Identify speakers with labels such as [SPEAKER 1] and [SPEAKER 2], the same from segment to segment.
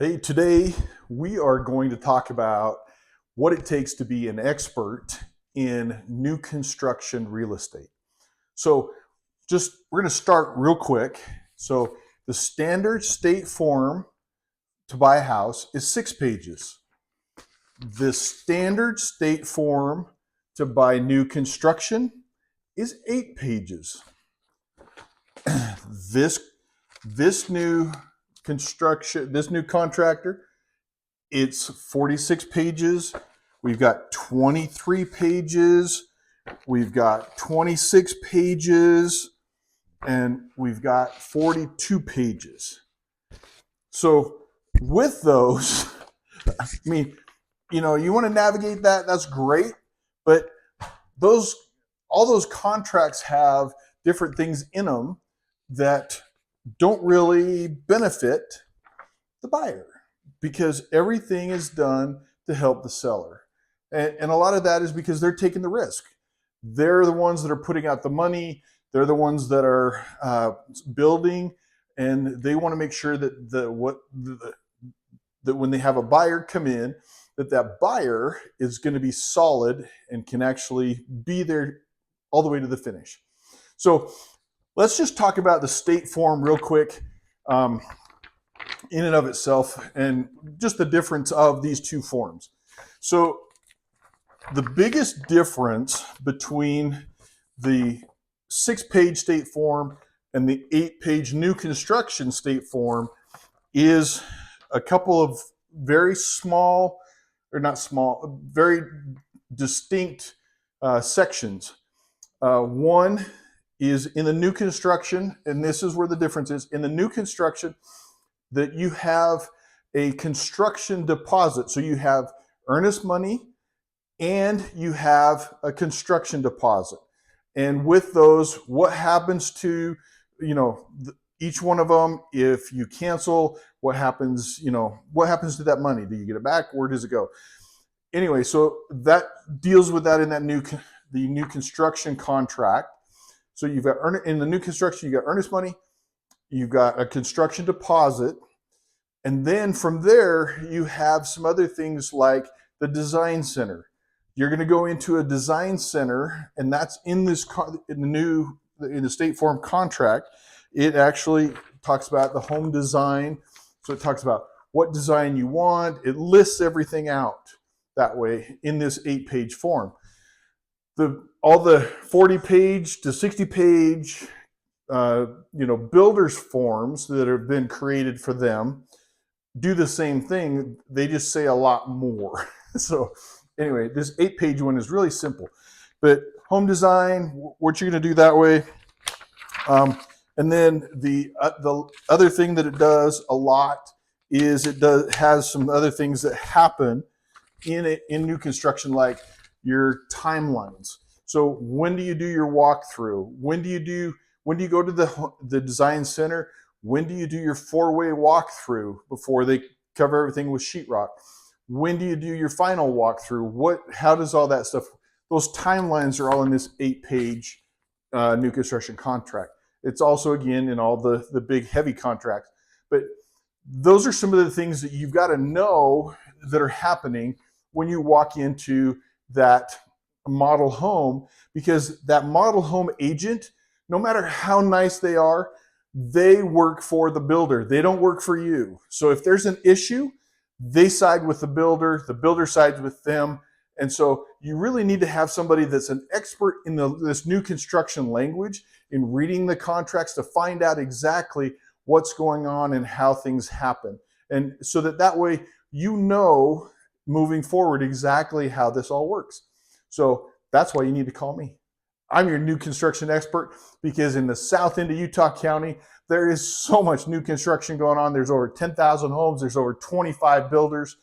[SPEAKER 1] Hey, today we are going to talk about what it takes to be an expert in new construction real estate. So, we're going to start real quick. So, the standard state form to buy a house is 6 pages. The standard state form to buy new construction is 8 pages. This this new this new contractor, it's 46 pages. We've got 23 pages. We've got 26 pages. And we've got 42 pages. So with those, I mean, you want to navigate that, that's great. But all those contracts have different things in them that don't really benefit the buyer, because everything is done to help the seller. And a lot of that is because they're taking the risk. They're the ones that are putting out the money. They're the ones that are building, and they want to make sure that that when they have a buyer come in, that buyer is going to be solid and can actually be there all the way to the finish. So let's just talk about the state form real quick. In and of itself, and just the difference of these two forms. So the biggest difference between the 6-page state form and the 8-page new construction state form is a couple of very small, or not small, very distinct sections. One is in the new construction, and this is where the difference is. In the new construction, that you have a construction deposit. So you have earnest money and you have a construction deposit. And with those, what happens to, each one of them? If you cancel, what happens to that money? Do you get it back? Where does it go? Anyway, so that deals with that in the new construction contract. So you've got in the new construction, you got earnest money, you've got a construction deposit, and then from there, you have some other things like the design center. You're going to go into a design center, and that's in the state form contract. It actually talks about the home design. So it talks about what design you want. It lists everything out that way in this 8-page form. All the 40-page to 60-page builders forms that have been created for them do the same thing. They just say a lot more. So anyway, this 8-page one is really simple. But home design, what you're going to do that way. And then the other thing that it does a lot is has some other things that happen in new construction, like your timelines. So when do you do your walkthrough? When do you go to the design center? When do you do your 4-way walkthrough before they cover everything with sheetrock? When do you do your final walkthrough? How does all that stuff? Those timelines are all in this 8-page new construction contract. It's also, again, in all the big heavy contracts. But those are some of the things that you've got to know that are happening when you walk into that model home, because that model home agent, no matter how nice they are, they work for the builder. They don't work for you. So if there's an issue, they side with the builder sides with them. And so you really need to have somebody that's an expert in this new construction language, in reading the contracts, to find out exactly what's going on and how things happen. And so that way, moving forward exactly how this all works. So that's why you need to call me. I'm your new construction expert, because in the south end of Utah County, there is so much new construction going on. There's over 10,000 homes. There's over 25 builders,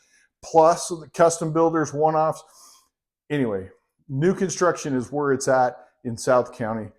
[SPEAKER 1] plus the custom builders, one-offs. Anyway, new construction is where it's at in South County.